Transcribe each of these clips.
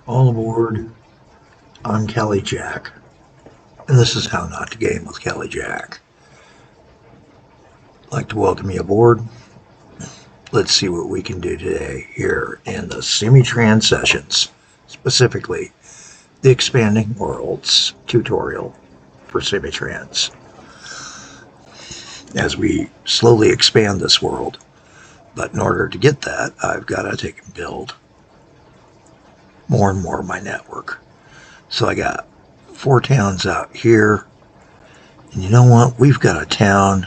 All aboard on Kelly Jack. And this is How Not to Game with Kelly Jack. I'd like to welcome you aboard. Let's see what we can do today here in the Semi-Trans sessions, specifically the Expanding Worlds tutorial for Semi-Trans. As we slowly expand this world, but in order to get that, I've got to take and build more and more of my network. So I got 4 towns out here, and you know what? We've got a town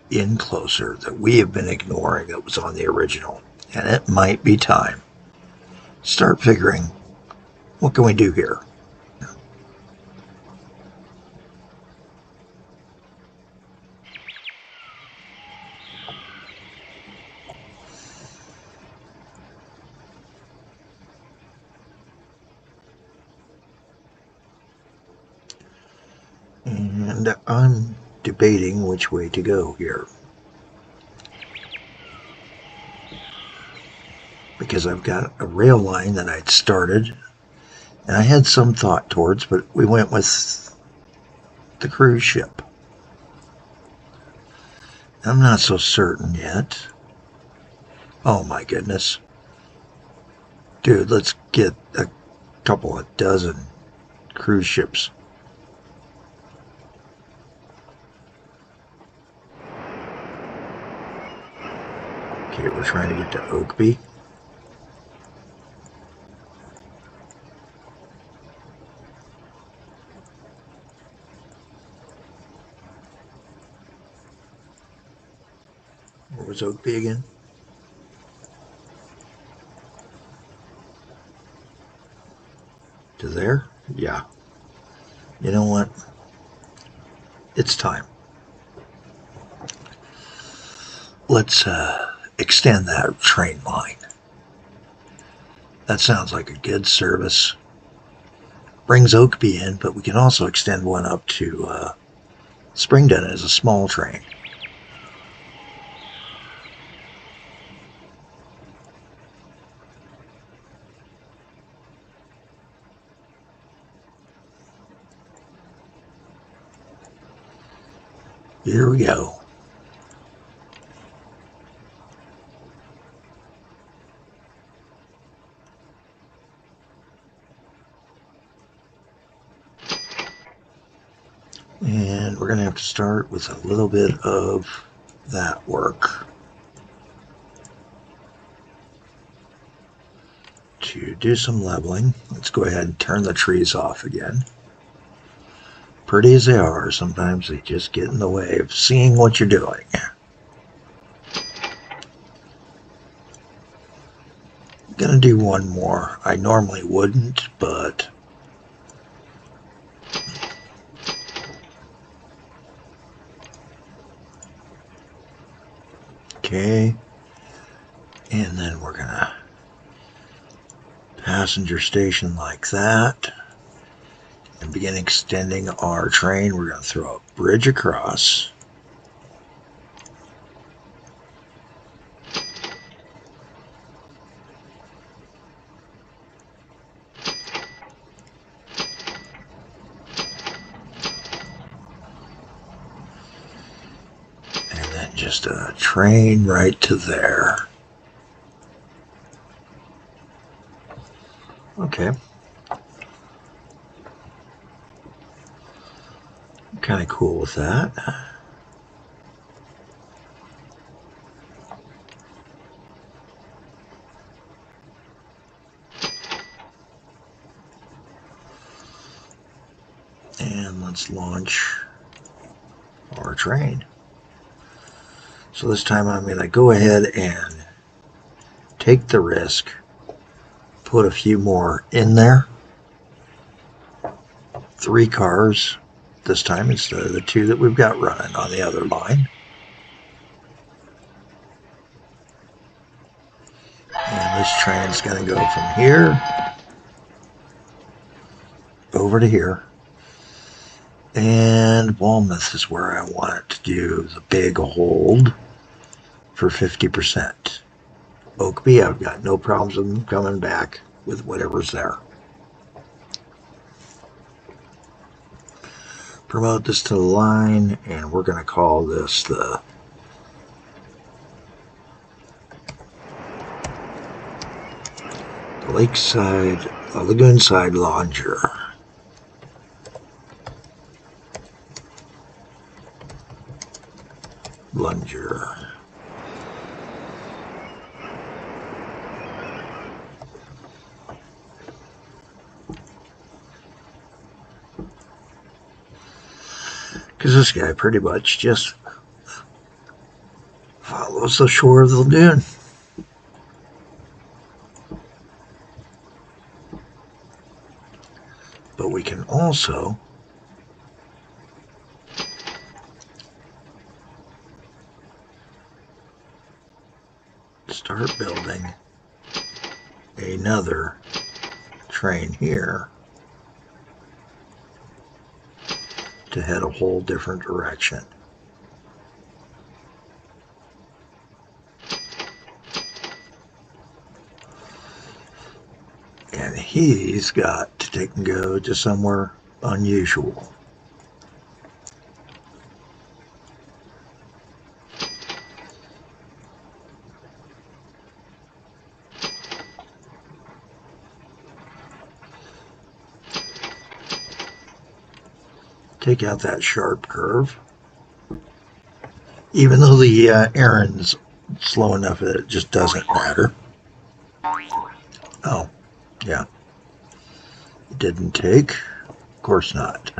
in closer that we have been ignoring that was on the original, and it might be time to start figuring what can we do here. And I'm debating which way to go here, because I've got a rail line that I'd started and I had some thought towards, but we went with the cruise ship. I'm not so certain yet. Oh my goodness. Dude, let's get a couple of dozen cruise ships. Okay, we're trying to get to Oakby. Where was Oakby again? To there? Yeah. You know what? It's time. Let's extend that train line. That sounds like a good service. Brings Oakby in, but we can also extend one up to Springdon as a small train. Here we go. And we're going to have to start with a little bit of that work to do some leveling. Let's go ahead and turn the trees off again. Pretty as they are, sometimes they just get in the way of seeing what you're doing. I'm gonna do one more. I normally wouldn't, but okay. And then we're gonna passenger station like that. And begin extending our train. We're going to throw a bridge across. And then just a train right to there. Okay. Kind of cool with that. And let's launch our train. So this time I'm going to go ahead and take the risk, put a few more in there. 3 cars this time instead of the 2 that we've got running on the other line. And this train's going to go from here over to here. And Walmouth is where I want it to do the big hold for 50%. Oakby, I've got no problems with them coming back with whatever's there. Promote this to the line, and we're going to call this the Lakeside, Lagoonside Longer. Plunger. Because this guy pretty much just follows the shore of the lagoon. But we can also start building another train here to head a whole different direction. And he's got to take and go to somewhere unusual. Take out that sharp curve. Even though the errand's slow enough that it just doesn't matter. Oh, yeah. It didn't take. Of course not.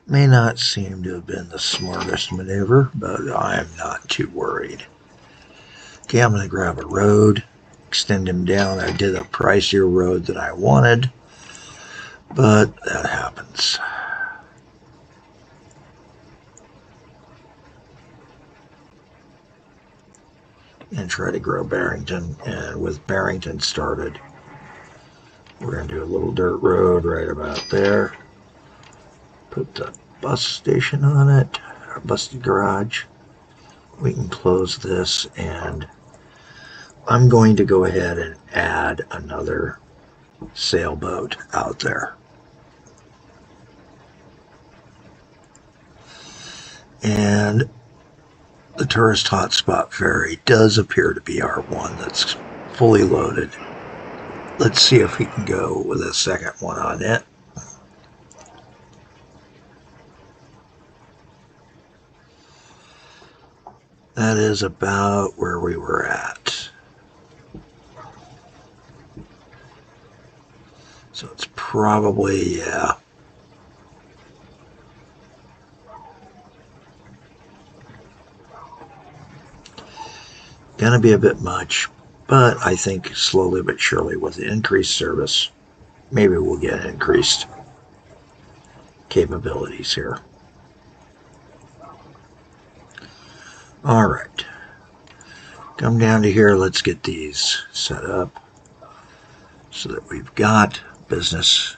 May not seem to have been the smartest maneuver, but I'm not too worried. Okay, I'm going to grab a road, extend him down. I did a pricier road than I wanted, but that happens. And try to grow Barrington. And with Barrington started, we're going to do a little dirt road right about there. Put the bus station on it, our bus garage. We can close this, and I'm going to go ahead and add another sailboat out there. And the tourist hotspot ferry does appear to be our one that's fully loaded. Let's see if we can go with a second one on it. That is about where we were at. So it's probably, yeah. Gonna be a bit much, but I think slowly but surely with the increased service, maybe we'll get increased capabilities here. All right. Come down to here. Let's get these set up so that we've got business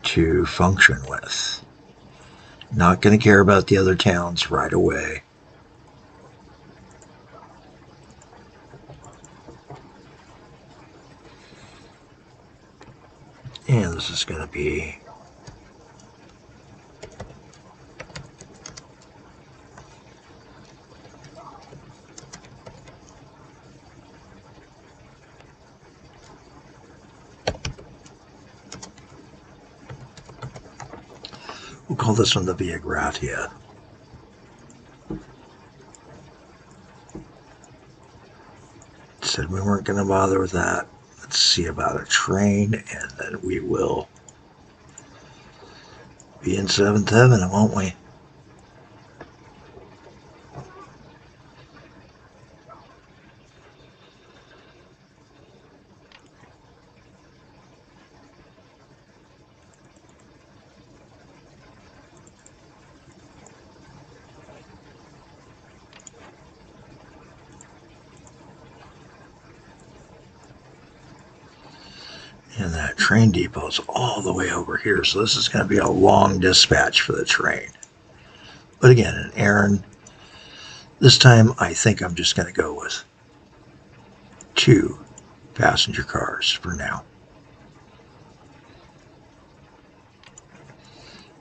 to function with. Not going to care about the other towns right away. And this is going to be we'll call this one the Via Gratia. Said we weren't going to bother with that. Let's see about a train, and then we will be in 7th Heaven, won't we? And that train depot's all the way over here, so this is going to be a long dispatch for the train. But again, an errand. This time, I think I'm just going to go with 2 passenger cars for now.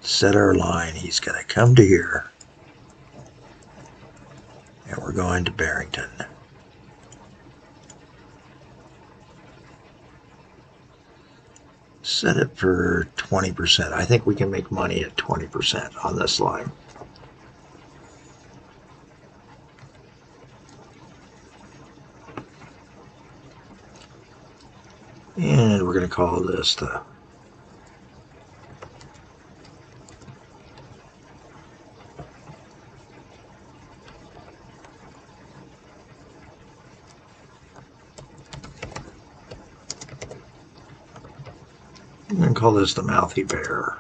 Set our line. He's going to come to here. And we're going to Barrington. Set it for 20%. I think we can make money at 20% on this line. And we're going to call this the I'm going to call this the Mouthy Bear.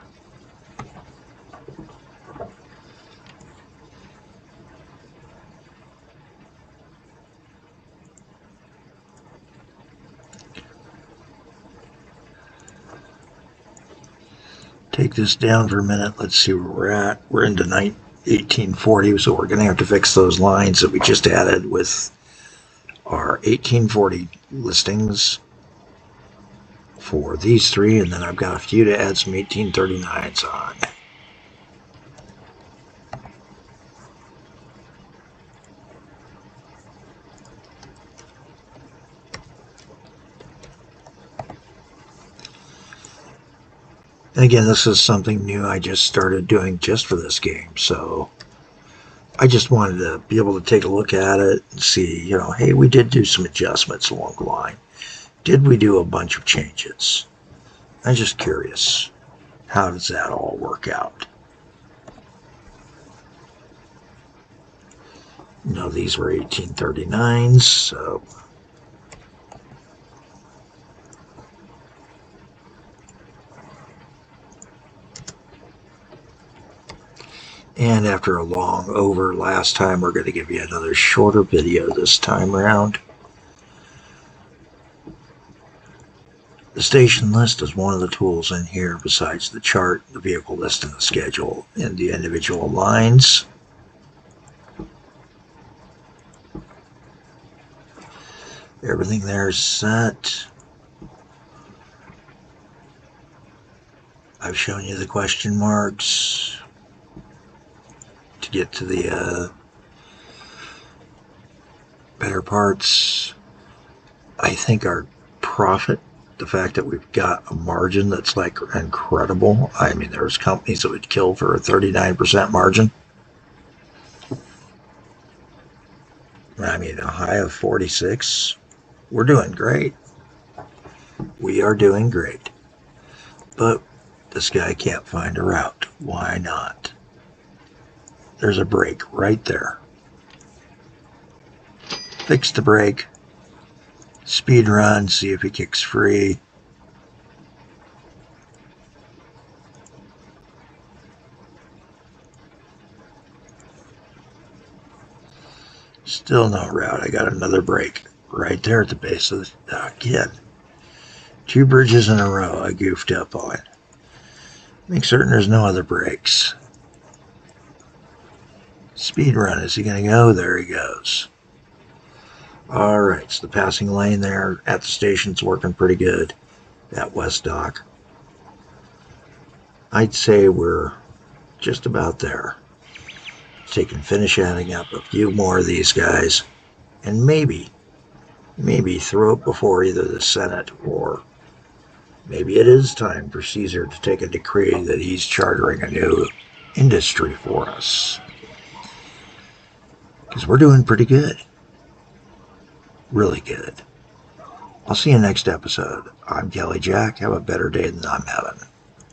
Take this down for a minute. Let's see where we're at. We're into 1840, so we're going to have to fix those lines that we just added with our 1840 listings for these 3, and then I've got a few to add some 1839s on. And again, this is something new I just started doing just for this game, so I just wanted to be able to take a look at it and see, hey, we did do some adjustments along the line. Did we do a bunch of changes? I'm just curious. How does that all work out? These were 1839s, so and after a long over last time, we're going to give you another shorter video this time around. The station list is one of the tools in here besides the chart, the vehicle list, and the schedule in the individual lines. Everything there is set. I've shown you the question marks to get to the better parts. I think our profit, the fact that we've got a margin that's like incredible. I mean, there's companies that would kill for a 39% margin. I mean, a high of 46. We're doing great. We are doing great. But this guy can't find a route. Why not? There's a brake right there. Fix the brake. Speed run, see if he kicks free. Still no route. I got another brake right there at the base of the, again. 2 bridges in a row I goofed up on. Make certain there's no other brakes. Speed run, is he going to go? There he goes. Alright, so the passing lane there at the station's working pretty good at West Dock. I'd say we're just about there. So you can finish adding up a few more of these guys and maybe throw it before either the Senate or maybe it is time for Caesar to take a decree that he's chartering a new industry for us. Because we're doing pretty good. Really good. I'll see you next episode. I'm Kelly Jack. Have a better day than I'm having.